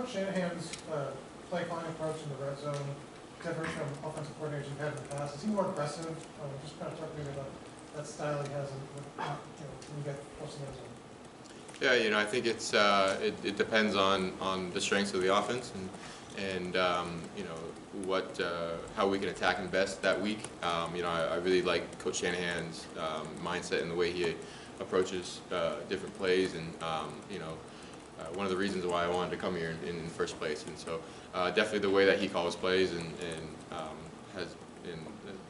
Coach Shanahan's play calling approach in the red zone different from offensive coordinators you've had in the past? Is he more aggressive? Just kind of talk to me about that style he has when you get close to the red zone. Yeah, I think it depends on the strengths of the offense and how we can attack him best that week. I really like Coach Shanahan's mindset and the way he approaches different plays, and one of the reasons why I wanted to come here in the first place. And so definitely the way that he calls plays and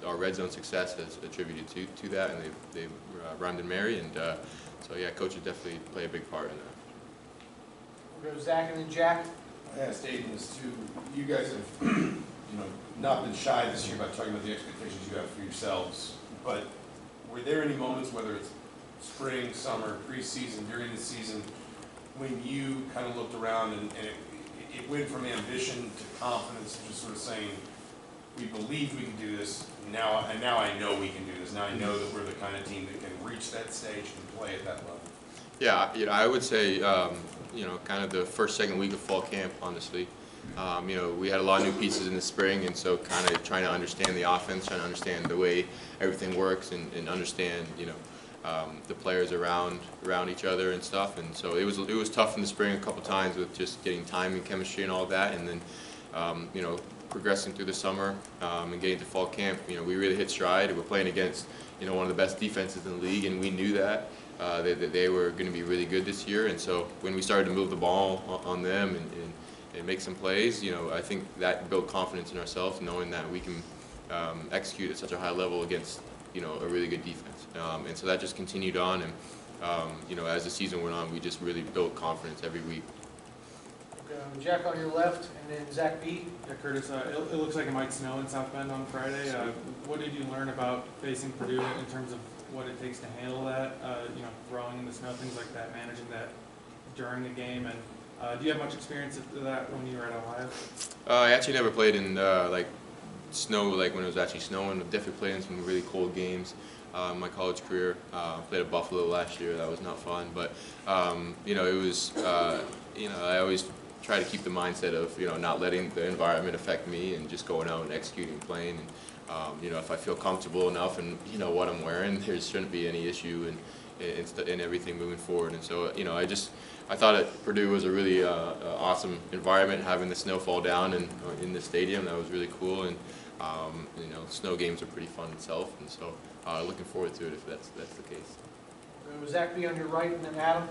our red zone success has attributed to that, and they've rhymed and merry, and so yeah, coaches definitely play a big part in that. We'll go Zach and then Jack. I asked Aiden this too. You guys have not been shy this year about talking about the expectations you have for yourselves, but were there any moments, whether it's spring, summer, preseason, during the season, when you kind of looked around and it went from ambition to confidence, to just sort of saying, we believe we can do this, and now I know we can do this. Now I know that we're the kind of team that can reach that stage and play at that level. Yeah, I would say, kind of the first, second week of fall camp, honestly. We had a lot of new pieces in the spring, and so kind of trying to understand the offense, trying to understand the way everything works, and understand, the players around each other and stuff. And so it was tough in the spring a couple times with just getting time and chemistry and all that, and then progressing through the summer and getting to fall camp. We really hit stride. We're playing against one of the best defenses in the league, and we knew that they were going to be really good this year. And so when we started to move the ball on them and make some plays, I think that built confidence in ourselves, knowing that we can execute at such a high level against a really good defense. And so that just continued on, and as the season went on, we just really built confidence every week. Jack on your left, and then Zach B. Yeah, Kurtis, it looks like it might snow in South Bend on Friday. What did you learn about facing Purdue in terms of what it takes to handle that, throwing in the snow, things like that, managing that during the game? And do you have much experience of that when you were at Ohio? I actually never played in snow, when it was actually snowing. I've definitely played in some really cold games in my college career. Played at Buffalo last year. That was not fun, but it was I always try to keep the mindset of not letting the environment affect me, and just going out and executing and playing. And if I feel comfortable enough and what I'm wearing, there shouldn't be any issue in everything moving forward. And so I thought that Purdue was a really awesome environment, having the snow fall down in the stadium. That was really cool, and snow games are pretty fun itself, and so looking forward to it if that's the case. Zach B on your right, and then Adam.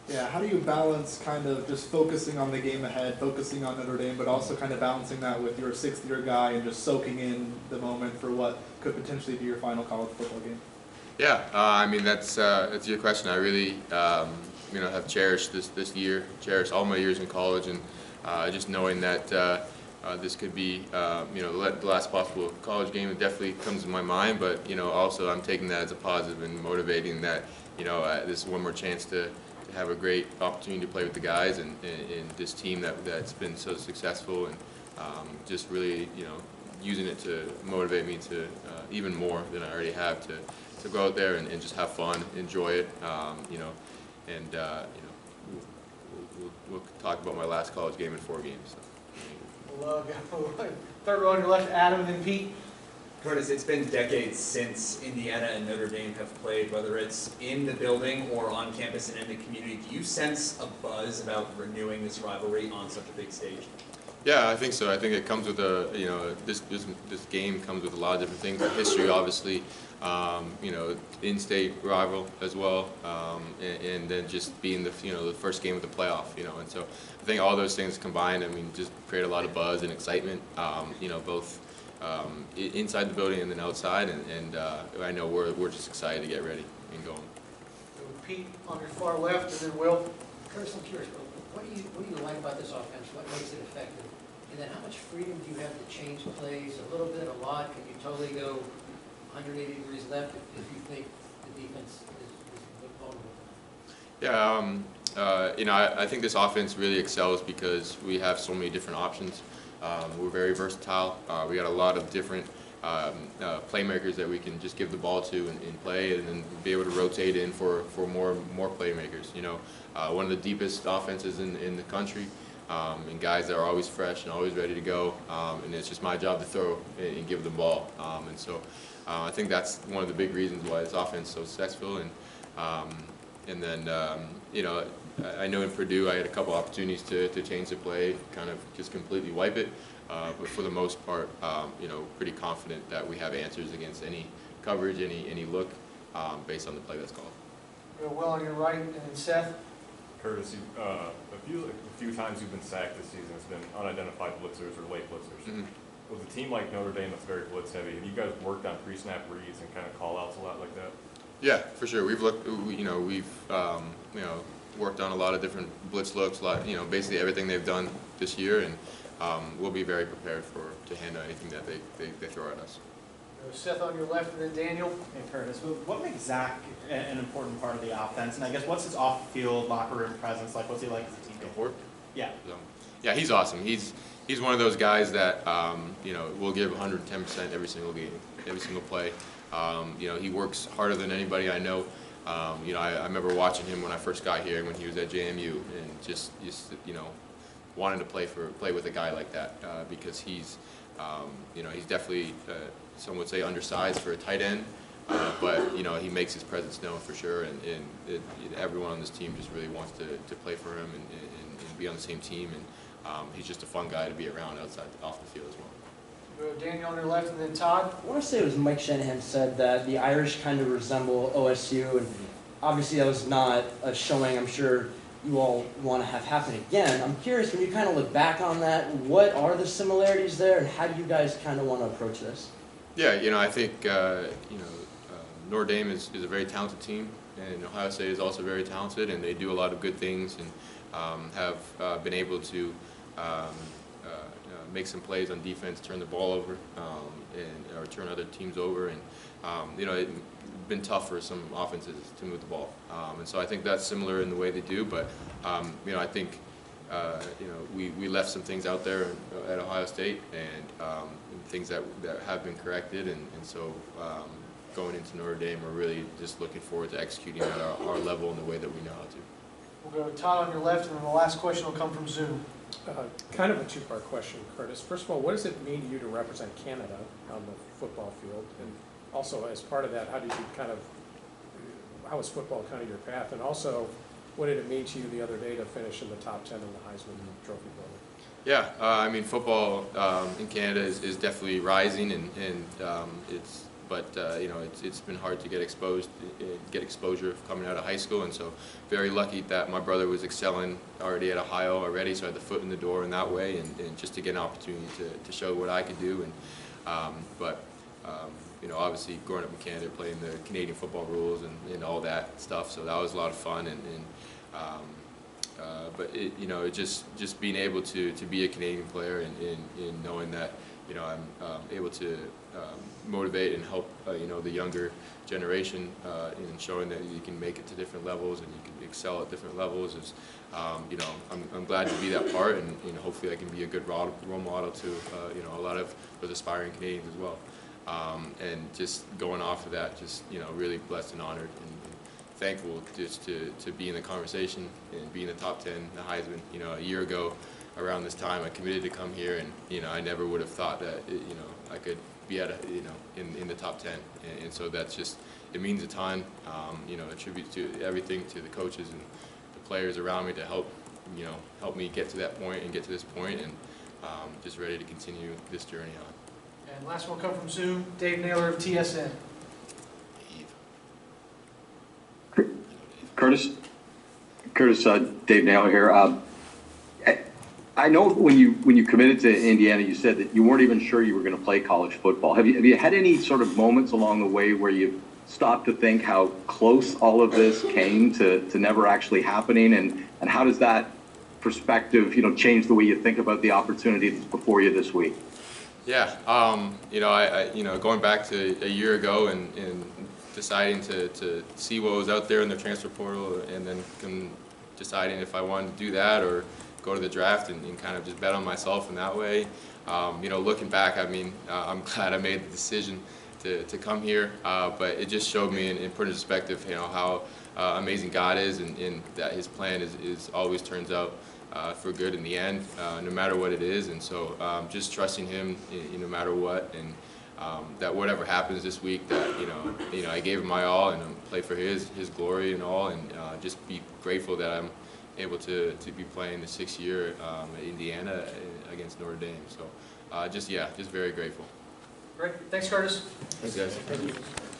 Yeah, how do you balance kind of just focusing on the game ahead, focusing on Notre Dame, but also kind of balancing that with your sixth-year guy and just soaking in the moment for what could potentially be your final college football game? Yeah, that's a good question. I really have cherished this year, cherished all my years in college, and just knowing that this could be the last possible college game, it definitely comes to my mind. But also I'm taking that as a positive and motivating that this is one more chance to have a great opportunity to play with the guys and this team that's been so successful, and just really using it to motivate me to even more than I already have to go out there and just have fun, enjoy it, and we'll talk about my last college game in 4 games. We'll go third row on your left, Adam, and then Pete. Kurtis, it's been decades since Indiana and Notre Dame have played, whether it's in the building or on campus and in the community. Do you sense a buzz about renewing this rivalry on such a big stage? Yeah, I think so. I think it comes with this game comes with a lot of different things. History, obviously, in-state rival as well, and then just being the first game of the playoff, and so I think all those things combined, just create a lot of buzz and excitement, both inside the building and then outside, and I know we're just excited to get ready and going. Pete on your far left, and then Will. Curtis, I'm curious, what do you like about this offense? What makes it effective? And then how much freedom do you have to change plays? A little bit, a lot? Can you totally go 180 degrees left if you think the defense is vulnerable? Yeah, I think this offense really excels because we have so many different options. We're very versatile. We got a lot of different playmakers that we can just give the ball to and play, and then be able to rotate in for more playmakers. One of the deepest offenses in the country, and guys that are always fresh and always ready to go. And it's just my job to throw and give them the ball. And so I think that's one of the big reasons why this offense is so successful. And then, you know, I know in Purdue I had a couple opportunities to change the play, kind of just completely wipe it. But for the most part, you know, pretty confident that we have answers against any coverage, any look, based on the play that's called. Go Will on your right, and then Seth. Kurtis, a few times you've been sacked this season. It's been unidentified blitzers or late blitzers. Mm-hmm. With a team like Notre Dame that's very blitz heavy, have you guys worked on pre-snap reads and kind of call-outs a lot like that? Yeah, for sure. We've looked, you know, we've you know, worked on a lot of different blitz looks, you know, basically everything they've done this year, and we'll be very prepared to handle anything that they throw at us. Go Seth on your left, and then Daniel. Hey Curtis, what makes Zach an important part of the offense? And I guess what's his off-field locker room presence like? What's he like as a teammate? Rourke? Yeah. So, yeah, he's awesome. He's one of those guys that you know, will give 110% every single game, every single play. You know, he works harder than anybody I know. You know, I remember watching him when I first got here when he was at JMU, and just you know, wanting to play with a guy like that because he's you know, he's definitely some would say undersized for a tight end, but you know, he makes his presence known for sure, and everyone on this team just really wants to play for him and be on the same team, and he's just a fun guy to be around off the field as well. Go Daniel on your left, and then Todd. I want to say it was Mike Shanahan said that the Irish kind of resemble OSU, and obviously that was not a showing I'm sure you all want to have happen again. I'm curious, when you kind of look back on that, what are the similarities there, and how do you guys kind of want to approach this? Yeah, you know, I think you know, Notre Dame is a very talented team, and Ohio State is also very talented, and they do a lot of good things, and have been able to make some plays on defense, turn the ball over, or turn other teams over, and you know, it's been tough for some offenses to move the ball, and so I think that's similar in the way they do. But you know, I think you know, we left some things out there at Ohio State, and things that have been corrected, and so going into Notre Dame, we're really just looking forward to executing at our level in the way that we know how to. We'll go to Todd on your left, and then the last question will come from Zoom. Kind of a two-part question, Curtis. First of all, what does it mean to you to represent Canada on the football field? And also, as part of that, how is football kind of your path? And also, what did it mean to you the other day to finish in the top 10 in the Heisman Trophy voting? Yeah, I mean, football in Canada is definitely rising, and but you know, it's been hard to get exposure coming out of high school, and so very lucky that my brother was excelling already at Ohio already, so I had the foot in the door in that way, and just to get an opportunity to show what I could do, and you know, obviously growing up in Canada, playing the Canadian football rules and all that stuff, so that was a lot of fun, but you know, just being able to be a Canadian player, and knowing that, you know, I'm able to motivate and help you know, the younger generation in showing that you can make it to different levels and you can excel at different levels is, you know, I'm glad to be that part, and you know, hopefully I can be a good role model to you know, a lot of those aspiring Canadians as well, and just going off of that, just, you know, really blessed and honored and thankful just to be in the conversation and be in the top 10, the Heisman. You know, a year ago around this time I committed to come here, and you know, I never would have thought that you know, I could be at you know, in the top 10, and so that's just, it means a ton. You know, a tribute to everything, to the coaches and the players around me to help me get to that point and get to this point, and just ready to continue this journey on. And last one will come from Zoom, Dave Naylor of TSN. Curtis, Dave Naylor here. I know when you committed to Indiana, you said that you weren't even sure you were going to play college football. Have you had any sort of moments along the way where you stopped to think how close all of this came to never actually happening, and how does that perspective, you know, change the way you think about the opportunity that's before you this week? Yeah, you know, I you know, going back to a year ago and deciding to see what was out there in the transfer portal, and then deciding if I wanted to do that or go to the draft and kind of just bet on myself in that way. You know, looking back, I mean, I'm glad I made the decision to come here, but it just showed me and put in perspective, you know, amazing God is, and that His plan is always turns out for good in the end, no matter what it is. And so just trusting Him, no matter what, and that whatever happens this week, that you know I gave Him my all and play for His glory and all, and just be grateful that I'm able to be playing the 6th year at Indiana against Notre Dame. So just very grateful. Great, thanks Curtis. Thanks guys.